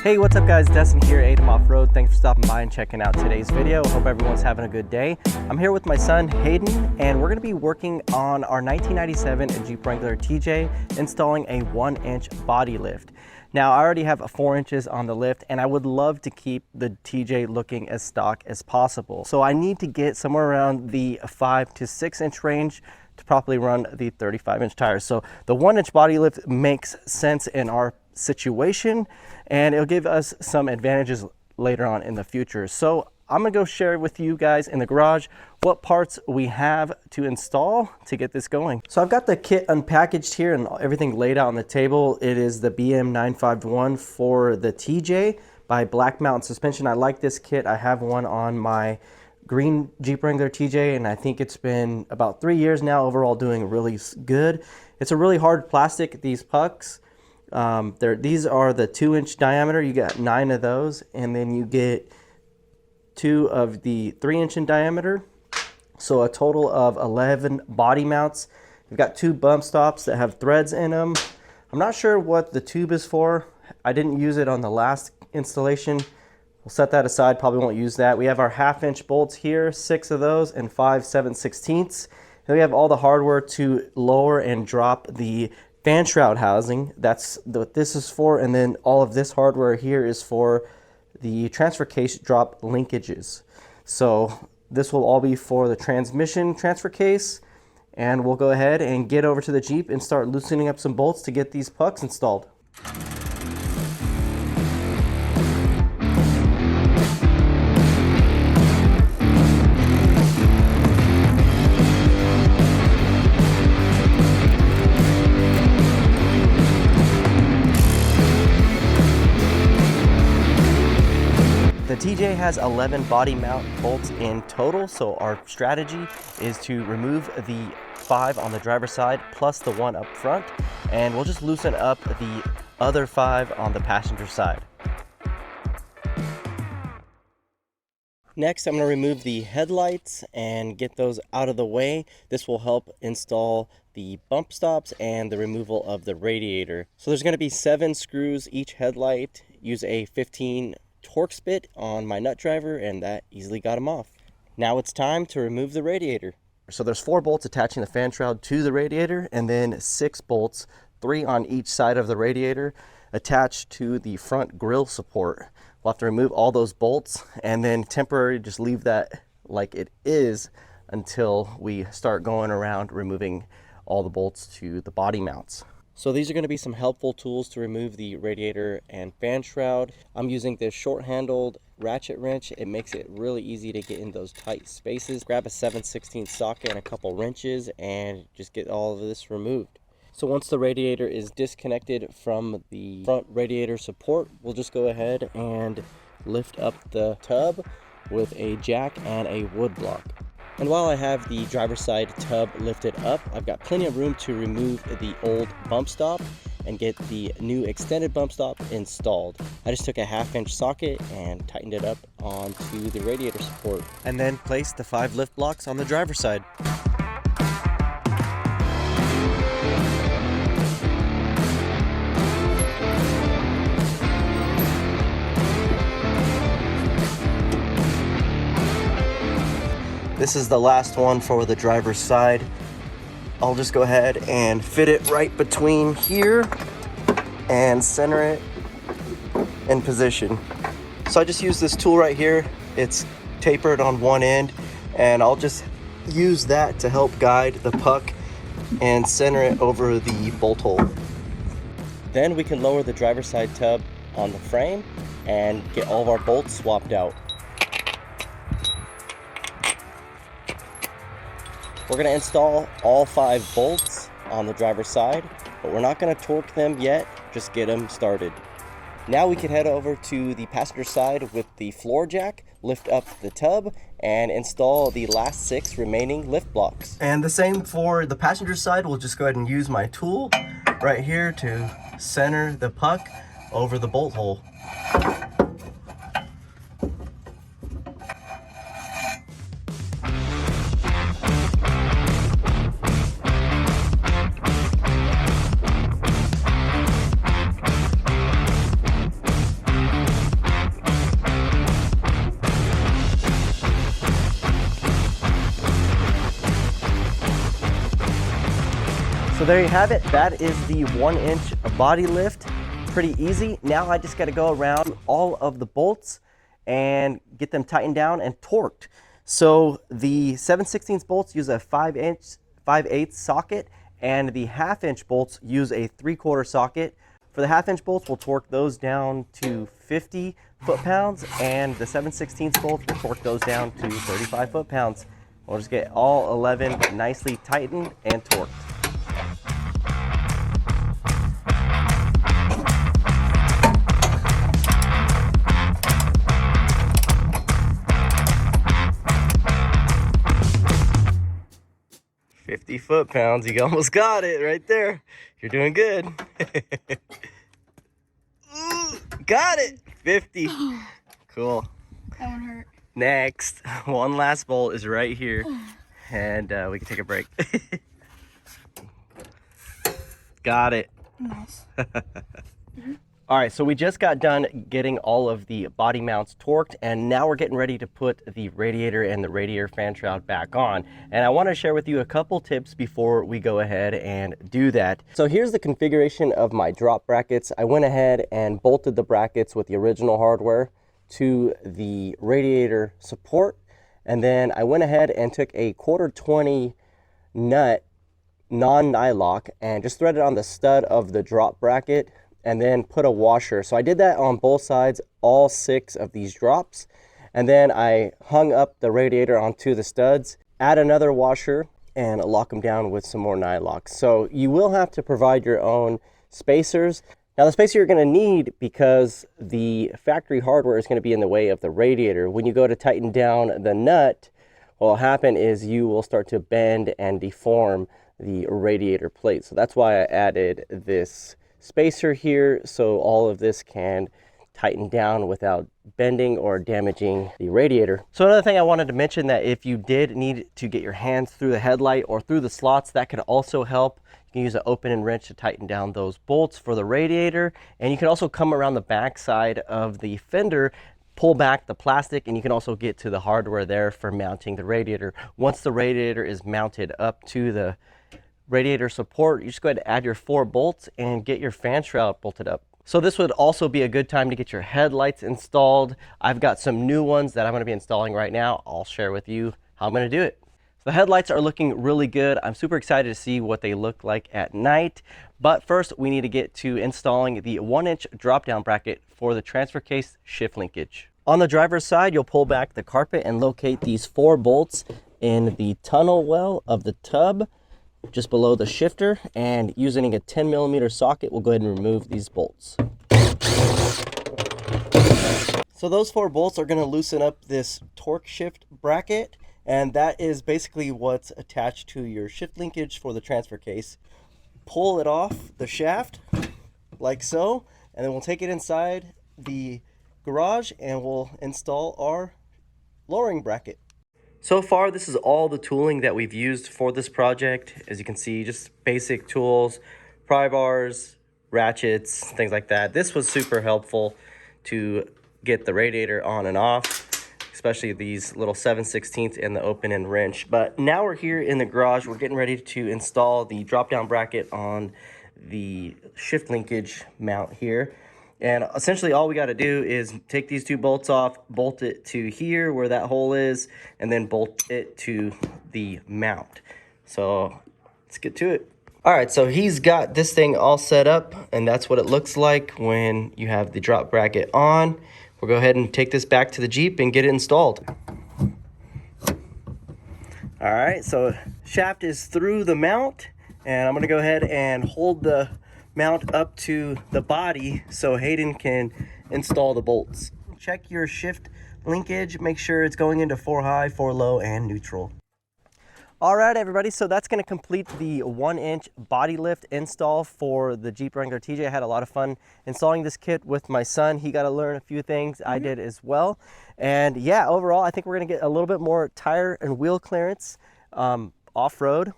Hey, what's up guys, Destin here, ATEM Off-Road. Thanks for stopping by and checking out today's video. Hope everyone's having a good day. I'm here with my son, Hayden, and we're gonna be working on our 1997 Jeep Wrangler TJ, installing a 1-inch body lift. Now, I already have 4 inches on the lift, and I would love to keep the TJ looking as stock as possible. So I need to get somewhere around the 5 to 6 inch range to properly run the 35-inch tires. So the 1-inch body lift makes sense in our situation, and it'll give us some advantages later on in the future. So I'm gonna go share with you guys in the garage what parts we have to install to get this going. So I've got the kit unpackaged here and everything laid out on the table. It is the BM951 for the TJ by Black Mountain Suspension. I like this kit. I have one on my green Jeep Wrangler TJ, and I think it's been about 3 years now overall, doing really good. It's a really hard plastic, these pucks. These are the 2-inch diameter. You got 9 of those, and then you get 2 of the 3-inch in diameter. So a total of 11 body mounts. We've got 2 bump stops that have threads in them. I'm not sure what the tube is for. I didn't use it on the last installation. We'll set that aside, probably won't use that. We have our 1/2-inch bolts here, 6 of those, and 5 7/16. Then we have all the hardware to lower and drop the fan shroud housing. That's what this is for. And then all of this hardware here is for the transfer case drop linkages. So this will all be for the transmission transfer case. And we'll go ahead and get over to the Jeep and start loosening up some bolts to get these pucks installed. The TJ has 11 body mount bolts in total, so our strategy is to remove the 5 on the driver's side plus the 1 up front, and we'll just loosen up the other 5 on the passenger side. Next, I'm going to remove the headlights and get those out of the way. This will help install the bump stops and the removal of the radiator. So there's going to be 7 screws each headlight. Use a 15 Torx bit on my nut driver, and that easily got them off. Now it's time to remove the radiator. So there's 4 bolts attaching the fan shroud to the radiator, and then 6 bolts, 3 on each side of the radiator, attached to the front grille support. We'll have to remove all those bolts and then temporarily just leave that like it is until we start going around removing all the bolts to the body mounts. So these are going to be some helpful tools to remove the radiator and fan shroud. I'm using this short-handled ratchet wrench. It makes it really easy to get in those tight spaces. Grab a 7/16 socket and a couple wrenches and just get all of this removed. So once the radiator is disconnected from the front radiator support, we'll just go ahead and lift up the tub with a jack and a wood block. And while I have the driver's side tub lifted up, I've got plenty of room to remove the old bump stop and get the new extended bump stop installed. I just took a 1/2-inch socket and tightened it up onto the radiator support. And then placed the 5 lift blocks on the driver's side. This is the last one for the driver's side. I'll just go ahead and fit it right between here and center it in position. So I just use this tool right here. It's tapered on one end, and I'll just use that to help guide the puck and center it over the bolt hole. Then we can lower the driver's side tub on the frame and get all of our bolts swapped out. We're going to install all 5 bolts on the driver's side, but we're not going to torque them yet, just get them started. Now we can head over to the passenger side with the floor jack, lift up the tub, and install the last 6 remaining lift blocks. And the same for the passenger side. We'll just go ahead and use my tool right here to center the puck over the bolt hole. So there you have it. That is the 1-inch body lift. Pretty easy. Now I just got to go around all of the bolts and get them tightened down and torqued. So the 7/16 bolts use a 5/8 socket, and the 1/2-inch bolts use a 3/4 socket. For the 1/2-inch bolts, we'll torque those down to 50 foot-pounds, and the 7/16 bolts, we'll torque those down to 35 foot-pounds. We'll just get all 11 nicely tightened and torqued. Foot-pounds, you almost got it right there. You're doing good. Ooh, got it. 50. Cool. That one hurt. Next, one last bolt is right here, and we can take a break. Got it. Nice. All right, so we just got done getting all of the body mounts torqued, and now we're getting ready to put the radiator and the radiator fan shroud back on. And I want to share with you a couple tips before we go ahead and do that. So here's the configuration of my drop brackets. I went ahead and bolted the brackets with the original hardware to the radiator support, and then I went ahead and took a 1/4-20 nut, non-nylock, and just threaded on the stud of the drop bracket, and then put a washer. So I did that on both sides, all 6 of these drops. And then I hung up the radiator onto the studs, add another washer, and lock them down with some more nylocks. So you will have to provide your own spacers. Now the spacer you're gonna need, because the factory hardware is gonna be in the way of the radiator. When you go to tighten down the nut, what will happen is you will start to bend and deform the radiator plate. So that's why I added this spacer here, so all of this can tighten down without bending or damaging the radiator. So another thing I wanted to mention, that if you did need to get your hands through the headlight or through the slots, that could also help. You can use an open-end wrench to tighten down those bolts for the radiator, and you can also come around the back side of the fender, pull back the plastic, and you can also get to the hardware there for mounting the radiator. Once the radiator is mounted up to the radiator support, you just go ahead and add your 4 bolts and get your fan shroud bolted up. So this would also be a good time to get your headlights installed. I've got some new ones that I'm going to be installing right now. I'll share with you how I'm going to do it. So the headlights are looking really good. I'm super excited to see what they look like at night. But first, we need to get to installing the 1-inch drop down bracket for the transfer case shift linkage. On the driver's side, you'll pull back the carpet and locate these 4 bolts in the tunnel well of the tub, just below the shifter, and using a 10mm socket, we'll go ahead and remove these bolts. So those 4 bolts are going to loosen up this torque shift bracket, and that is basically what's attached to your shift linkage for the transfer case. Pull it off the shaft like so, and then we'll take it inside the garage and we'll install our lowering bracket. So far, this is all the tooling that we've used for this project. As you can see, just basic tools, pry bars, ratchets, things like that. This was super helpful to get the radiator on and off, especially these little 7/16 and the open-end wrench. But now we're here in the garage. We're getting ready to install the drop-down bracket on the shift linkage mount here. And essentially all we got to do is take these 2 bolts off, bolt it to here where that hole is, and then bolt it to the mount. So let's get to it. All right, so he's got this thing all set up, and that's what it looks like when you have the drop bracket on. We'll go ahead and take this back to the Jeep and get it installed. All right, so shaft is through the mount, and I'm gonna go ahead and hold the mount up to the body so Hayden can install the bolts. Check your shift linkage, make sure it's going into 4 high, 4 low, and neutral. All right, everybody, so that's going to complete the 1-inch body lift install for the Jeep Wrangler TJ. I had a lot of fun installing this kit with my son. He got to learn a few things. I did as well. And yeah, overall, I think we're going to get a little bit more tire and wheel clearance off-road,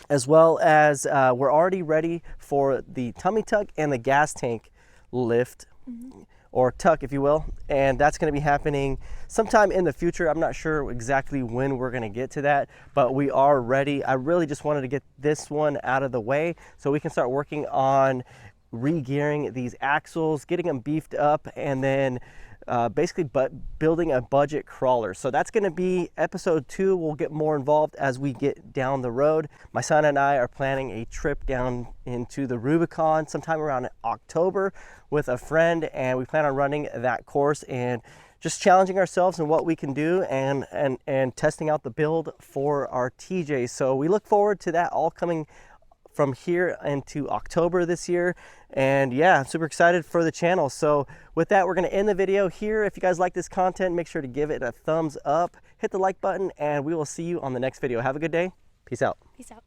as well as we're already ready for the tummy tuck and the gas tank lift. or tuck, if you will, and that's going to be happening sometime in the future. I'm not sure exactly when we're going to get to that, but we are ready. I really just wanted to get this one out of the way so we can start working on re-gearing these axles, getting them beefed up, and then basically building a budget crawler. So that's going to be episode 2. We'll get more involved as we get down the road. My son and I are planning a trip down into the Rubicon sometime around October with a friend, and we plan on running that course and just challenging ourselves and what we can do, and testing out the build for our TJ. So we look forward to that all coming from here into October this year. And yeah, I'm super excited for the channel. So with that, we're going to end the video here. If you guys like this content, make sure to give it a thumbs up, hit the like button, and we will see you on the next video. Have a good day. Peace out. Peace out.